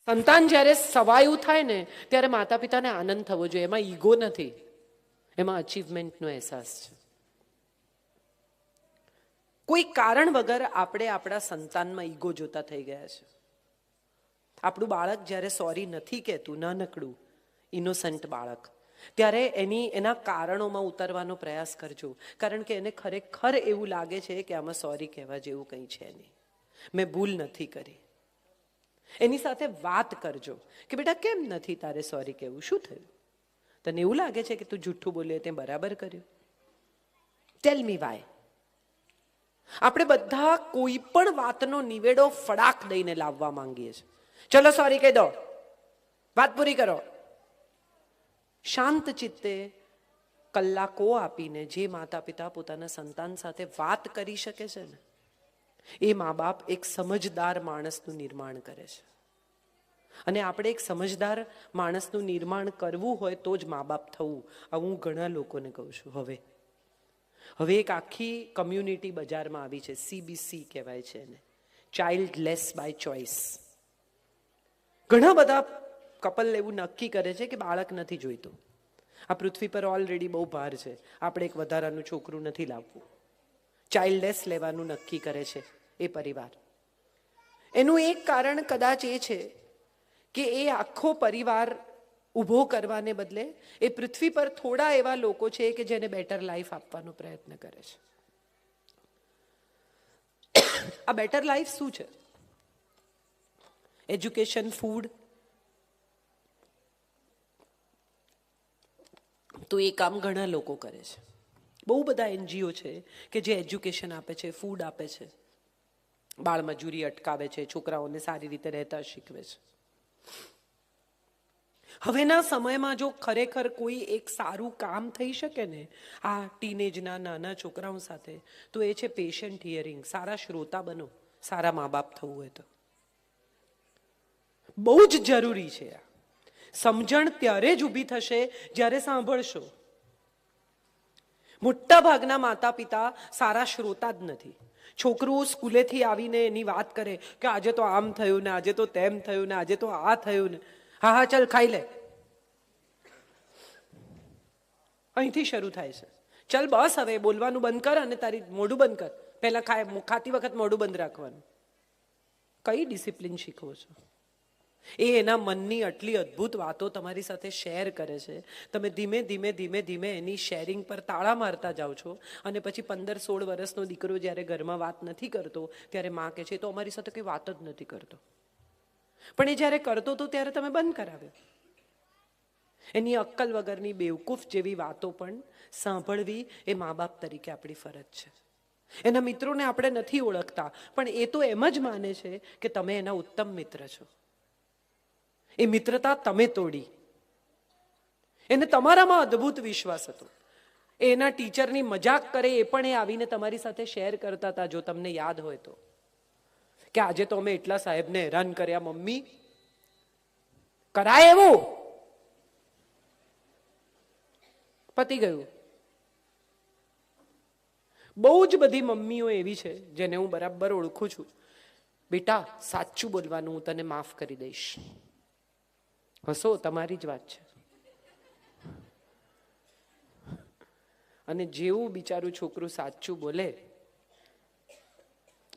સંતાન જ્યારે સવાયું થાય ને ત્યારે માતા પિતાને આનંદ થવો જોઈએ. એમાં ઈગો નથી, એમાં અચીવમેન્ટનો અહેસાસ છે. કોઈ કારણ વગર આપણે આપણા સંતાનમાં ઈગો જોતા થઈ ગયા છે. આપણું બાળક જ્યારે સોરી નથી કહેતું, નાનકડું ઇનોસન્ટ બાળક, ત્યારે એના કારણોમાં ઉતરવાનો પ્રયાસ કરજો. કારણ કે એને ખરેખર એવું લાગે છે કે આમાં સોરી કહેવા જેવું કંઈ છે નહીં, મેં ભૂલ નથી કરી. એની સાથે વાત કરજો કે બેટા કેમ નથી તારે સોરી કહેવું, શું થયું? તને એવું લાગે છે કે તું જૂઠું બોલ્યો તે બરાબર કર્યું? ટેલ મી વાય. આપણે બધા કોઈ પણ વાતનો નિવેડો ફડાક દઈને લાવવા માંગીએ છીએ. ચલો સોરી કહી દો, વાત પૂરી કરો. શાંત ચિત્તે કલાકો આપીને જે માતા પિતા પોતાના સંતાન સાથે વાત કરી શકે છે ને, એ મા બાપ એક સમજદાર માણસનું નિર્માણ કરે છે. અને આપણે એક સમજદાર માણસનું નિર્માણ કરવું હોય તો જ મા બાપ થવું. હું ઘણા લોકોને કહું છું, હવે એક આખી કમ્યુનિટી બજારમાં આવી છે, CBC કહેવાય છે એને, ચાઇલ્ડલેસ બાય ચોઇસ. ઘણા બધા કપલ એવું નક્કી કરે છે કે બાળક નથી જોઈતું, આ પૃથ્વી પર ઓલરેડી બહુ ભાર છે, આપણે એક વધારાનું છોકરું નથી લાવવું. ચાઇલ્ડલેસ લેવાનું નક્કી કરે છે એ પરિવાર. એનું એક કારણ કદાચ એ છે કે એ આખો પરિવાર ઊભો કરવાને બદલે એ પૃથ્વી પર થોડા એવા લોકો છે કે જેને બેટર લાઈફ આપવાનો પ્રયત્ન કરે છે. આ બેટર લાઈફ શું છે? Education, food. તો એ કામ ઘણા લોકો કરે છે. બહુ બધા NGO છે કે જે એજ્યુકેશન આપે છે, ફૂડ આપે છે, બાળમજૂરી અટકાવે છે, છોકરાઓને સારી રીતે રહેતા શીખવે છે. હવેના સમયમાં જો ખરેખર કોઈ એક સારું કામ થઈ શકે ને આ ટીનેજના નાના છોકરાઓ સાથે, તો એ છે પેશન્ટ હિયરિંગ. સારા શ્રોતા બનો સારા મા બાપ થવું હોય તો. બહુ જ જરૂરી છે આ. સમજણ ત્યારે જ ઊભી થશે જ્યારે સાંભળશો. મોટા ભાગના માતા પિતા સારા શ્રોતા જ નથી. છોકરું સ્કૂલેથી આવીને એની વાત કરે કે આજે તો આમ થયું ને, આજે તો તેમ થયું ને, આજે તો આ થયું ને. હા ચાલ ખાઈ લે, અહીંથી શરૂ થાય છે. ચાલ બસ હવે બોલવાનું બંધ કર અને તારી મોઢું બંધ કર. પહેલા ખાતી વખત મોઢું બંધ રાખવાનું. કઈ ડિસિપ્લિન શીખવો છો? એ એના મનની આટલી અદ્ભુત વાતો તમારી સાથે શેર કરે છે. તમે ધીમે ધીમે ધીમે ધીમે એની શેરિંગ પર તાળા મારતા જાઓ છો. અને પછી 15-16 વર્ષનો દીકરો જ્યારે ઘરમાં વાત નથી કરતો ત્યારે માં કહે છે તો અમારી સાથે કંઈ વાત જ નથી કરતો. પણ એ જ્યારે કરતો હતો ત્યારે તમે બંધ કરાવ્યો. એની અક્કલ વગરની બેવકૂફ જેવી વાતો પણ સાંભળવી એ મા બાપ તરીકે આપણી ફરજ છે. એના મિત્રોને આપણે નથી ઓળખતા, પણ એ તો એમ જ માને છે કે તમે એના ઉત્તમ મિત્ર છો. એ મિત્રતા તમે તોડી. એને તમારામાં અદ્ભુત વિશ્વાસ હતો. એના ટીચરની મજાક કરે એ પણ એ આવીને તમારી સાથે શેર કરતા હતા, જો તમને યાદ હોય તો, કે આજે તો અમે એટલા સાહેબને હેરાન કર્યા મમ્મી. કરાય એવું? પતી ગયું. બહુ જ બધી મમ્મીઓ એવી છે જેને હું બરાબર ઓળખું છું. બેટા સાચું બોલવાનું, હું તને માફ કરી દઈશ. હસો, તમારી જ વાત છે. અને જેવું બિચારું છોકરું સાચું બોલે,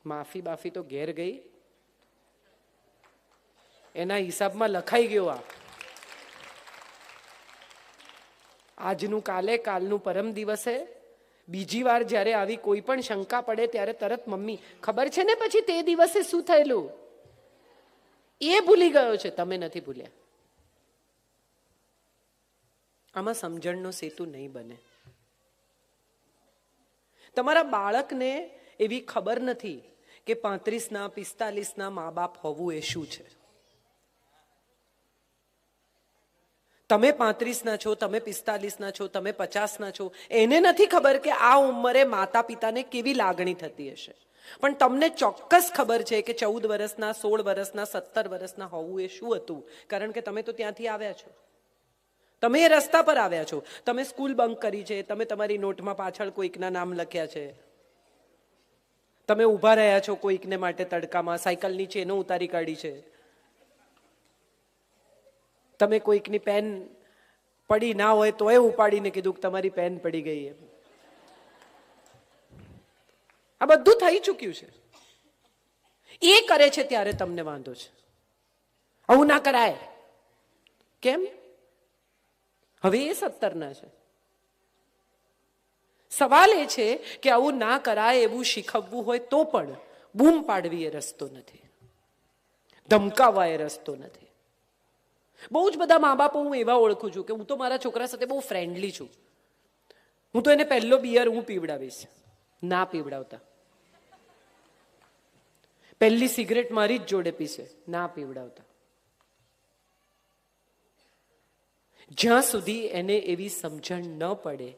માફી બાફી તો ઘેર ગઈ, એના હિસાબમાં લખાઈ ગયો. આજનું કાલે, કાલનું પરમ દિવસે. બીજી વાર જ્યારે આવી કોઈ પણ શંકા પડે ત્યારે તરત મમ્મી ખબર છે ને પછી તે દિવસે શું થયેલું, એ ભૂલી ગયો છે, તમે નથી ભૂલ્યા. આમાં સમજણનો સેતુ નહીં બને. તમારા બાળકને એવી ખબર નથી કે 35ના 45ના મા બાપ હોવું એ શું છે. તમે 35ના છો, તમે 45ના છો, તમે 50ના છો, એને નથી ખબર કે આ ઉંમરે માતા પિતાને કેવી લાગણી થતી હશે. પણ તમને ચોક્કસ ખબર છે કે 14 વર્ષના, 16 વર્ષના, 17 વર્ષના હોવું એ શું હતું. કારણ કે તમે તો ત્યાંથી આવ્યા છો, તમે એ રસ્તા પર આવ્યા છો. તમે સ્કૂલ બંક કરી છે, તમે તમારી નોટમાં પાછળ કોઈકના નામ લખ્યા છે, તમે ઊભા રહ્યા છો કોઈકને માટે તડકામાં, સાયકલની ચેનો ઉતારી કાઢી છે, તમે કોઈકની પેન પડી ના હોય તોય ઉપાડીને કીધું કે તમારી પેન પડી ગઈ એમ. આ બધું થઈ ચૂક્યું છે. એ કરે છે ત્યારે તમને વાંધો છે. આવું ના કરાય. કેમ? હવે એ 17ના છે. સવાલ એ છે કે આવું ના કરાય એવું શીખવવું હોય તો પણ બૂમ પાડવી એ રસ્તો નથી, ધમકાવવા એ રસ્તો નથી. બહુ જ બધા મા બાપો હું એવા ઓળખું છું કે હું તો મારા છોકરા સાથે બહુ ફ્રેન્ડલી છું. હું તો એને પહેલો બિયર હું પીવડાવીશ, ના પીવડાવતા. પહેલી સિગરેટ મારી જ જોડે પીશે, ના પીવડાવતા. જ્યાં સુધી એને એવી સમજણ ન પડે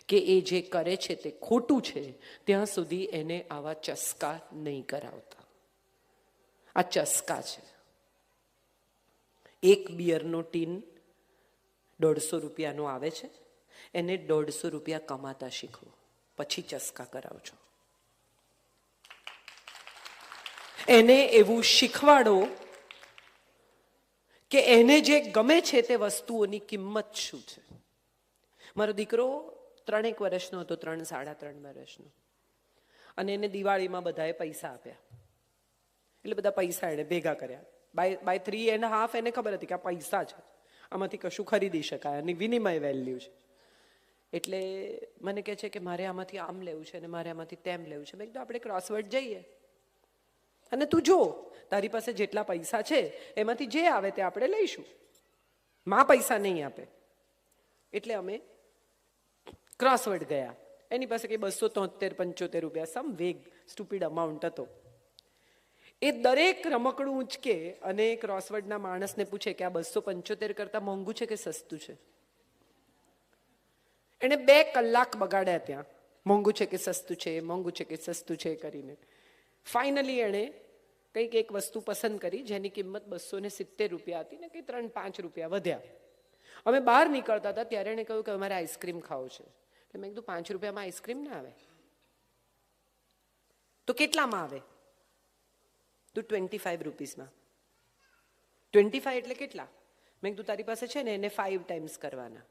કે એ જે કરે છે તે ખોટું છે, ત્યાં સુધી એને આવા ચસ્કા નહીં કરાવતા. આ ચસ્કા છે. એક બિયરનો ટીન 150 રૂપિયાનો આવે છે, એને 150 રૂપિયા કમાતા શીખવો, પછી ચસ્કા કરાવજો. એને એવું શીખવાડો કે એને જે ગમે છે તે વસ્તુઓની કિંમત શું છે. મારો દીકરો 3 વર્ષનો હતો, 3 સાડા 3 વર્ષનો, અને એને દિવાળીમાં બધાએ પૈસા આપ્યા. એટલે બધા પૈસા એને ભેગા કર્યા. બાય 3.5 એને ખબર હતી કે આ પૈસા છે, આમાંથી કશું ખરીદી શકાય, આની વિનિમય વેલ્યુ છે. એટલે મને કહે છે કે મારે આમાંથી આમ લેવું છે અને મારે આમાંથી તેમ લેવું છે. મેં કીધું આપણે ક્રોસવર્ડ જઈએ અને તું જો તારી પાસે જેટલા પૈસા છે એમાંથી જે આવે તે આપણે લઈશું. માં પૈસા નહીં આપે. એટલે અમે ક્રોસવર્ડ ગયા. એની પાસે કંઈ 273-75 રૂપિયા, સમ વેગ સ્ટુપિડ અમાઉન્ટ હતો. એ દરેક રમકડું ઉંચકે અને ક્રોસવર્ડના માણસને પૂછે કે આ 275 કરતાં મોંઘું છે કે સસ્તું છે. એણે 2 કલાક બગાડ્યા ત્યાં, મોંઘું છે કે સસ્તું છે, મોંઘું છે કે સસ્તું છે કરીને. ફાઇનલી એણે કંઈક એક વસ્તુ પસંદ કરી જેની કિંમત 270 રૂપિયા હતી ને કંઈ 3-5 રૂપિયા વધ્યા. અમે બહાર નીકળતા હતા ત્યારે એણે કહ્યું કે અમારે આઈસ્ક્રીમ ખાવું છે. એટલે મેં કીધું 5 રૂપિયામાં આઈસ્ક્રીમ ના આવે. તો કેટલામાં આવે? તો 25 રૂપીસમાં. 25 એટલે કેટલા? મેં કીધું તારી પાસે છે ને એને 5 ટાઈમ્સ કરવાના.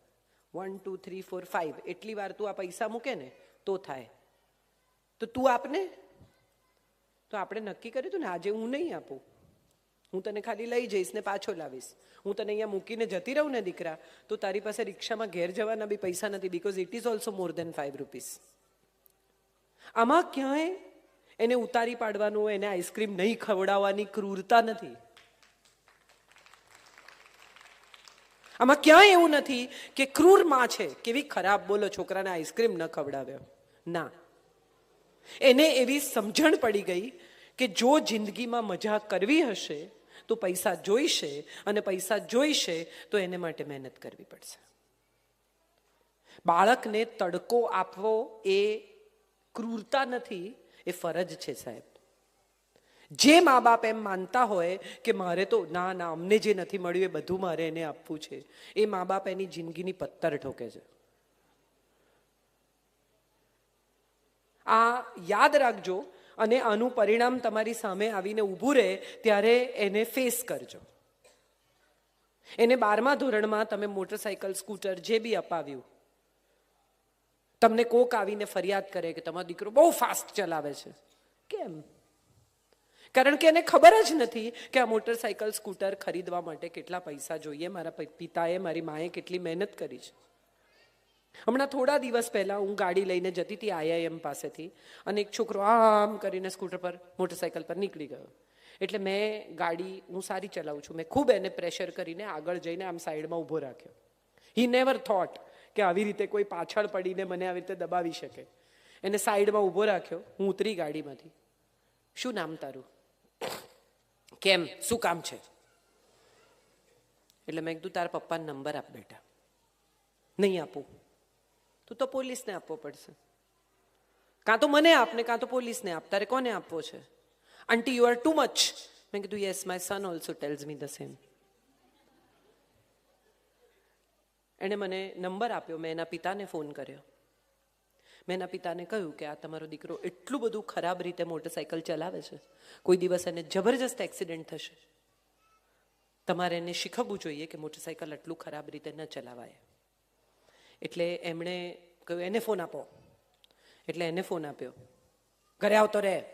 1 2 3 4 5 એટલી વાર તું આ પૈસા મૂકે ને તો થાય. તો તું આપને. તો આપણે નક્કી કર્યું હતું ને આજે હું નહીં આપું, હું તને ખાલી લઈ જઈશ ને પાછો લાવીશ. હું તને અહીંયા મૂકીને જતી રહું ને દીકરા, તો તારી પાસે રિક્ષામાં ઘેર જવાના બી પૈસા નથી, because it is also more than 5 rupees. આમાં ક્યાંય એને ઉતારી પાડવાનું, એને આઈસ્ક્રીમ નહીં ખવડાવવાની ક્રૂરતા નથી. આમાં ક્યાંય એવું નથી કે ક્રૂર માં છે, કેવી ખરાબ બોલો છોકરાને આઈસ્ક્રીમ ન ખવડાવ્યો. ના, એને એવી સમજણ પડી ગઈ કે જો જિંદગીમાં મજા કરવી હશે તો પૈસા જોઈશે, અને પૈસા જોઈશે તો એને માટે મહેનત કરવી પડશે. બાળકને તડકો આપવો એ ક્રૂરતા નથી, એ ફરજ છે સાહેબ. જે મા બાપ એમ માનતા હોય કે મારે તો ના ના અમને જે નથી મળ્યું એ બધું મારે એને આપવું છે, એ મા બાપ એની જિંદગીની પત્તર ઠોકે છે. આ યાદ રાખજો, અને આનું પરિણામ તમારી સામે આવીને ઊભું રહે ત્યારે એને ફેસ કરજો. એને 12મા ધોરણમાં તમે મોટરસાયકલ, સ્કૂટર જે બી અપાવ્યું, તમને કોક આવીને ફરિયાદ કરે કે તમારો દીકરો બહુ ફાસ્ટ ચલાવે છે. કેમ? કારણ કે એને ખબર જ નથી કે આ મોટરસાયકલ, સ્કૂટર ખરીદવા માટે કેટલા પૈસા જોઈએ, મારા પિતાએ, મારી માએ કેટલી મહેનત કરી છે. હમણાં થોડા દિવસ પહેલા હું ગાડી લઈને જતી હતી IIM પાસેથી, અને એક છોકરો આમ કરીને સ્કૂટર પર, મોટરસાયકલ પર નીકળી ગયો. એટલે મેં ગાડી, હું સારી ચલાવું છું, મેં ખૂબ એને પ્રેશર કરીને આગળ જઈને આમ સાઈડમાં ઊભો રાખ્યો. હી નેવર થોટ કે આવી રીતે કોઈ પાછળ પડીને મને આવી રીતે દબાવી શકે. એને સાઈડમાં ઊભો રાખ્યો. હું ઉતરી ગાડીમાંથી. શું નામ તારું? કેમ, શું કામ છે? એટલે મેં કીધું તારા પપ્પાનો નંબર આપ બેટા. નહીં આપું. તું તો પોલીસને આપવો પડશે. કાં તો મને આપને કાં તો પોલીસને આપ. તારે કોને આપવો છે? Aunty you are too much. મેં કીધું yes, my son also tells me the same. એણે મને નંબર આપ્યો. મેં એના પિતાને ફોન કર્યો. મેં એના પિતાને કહ્યું કે આ તમારો દીકરો એટલું બધું ખરાબ રીતે મોટરસાયકલ ચલાવે છે, કોઈ દિવસ એને જબરજસ્ત એક્સિડન્ટ થશે, તમારે એને શીખવવું જોઈએ કે મોટરસાઇકલ આટલું ખરાબ રીતે ન ચલાવાય. એટલે એમણે કહ્યું એને ફોન આપો. એટલે એને ફોન આપ્યો. ઘરે આવતો રહે.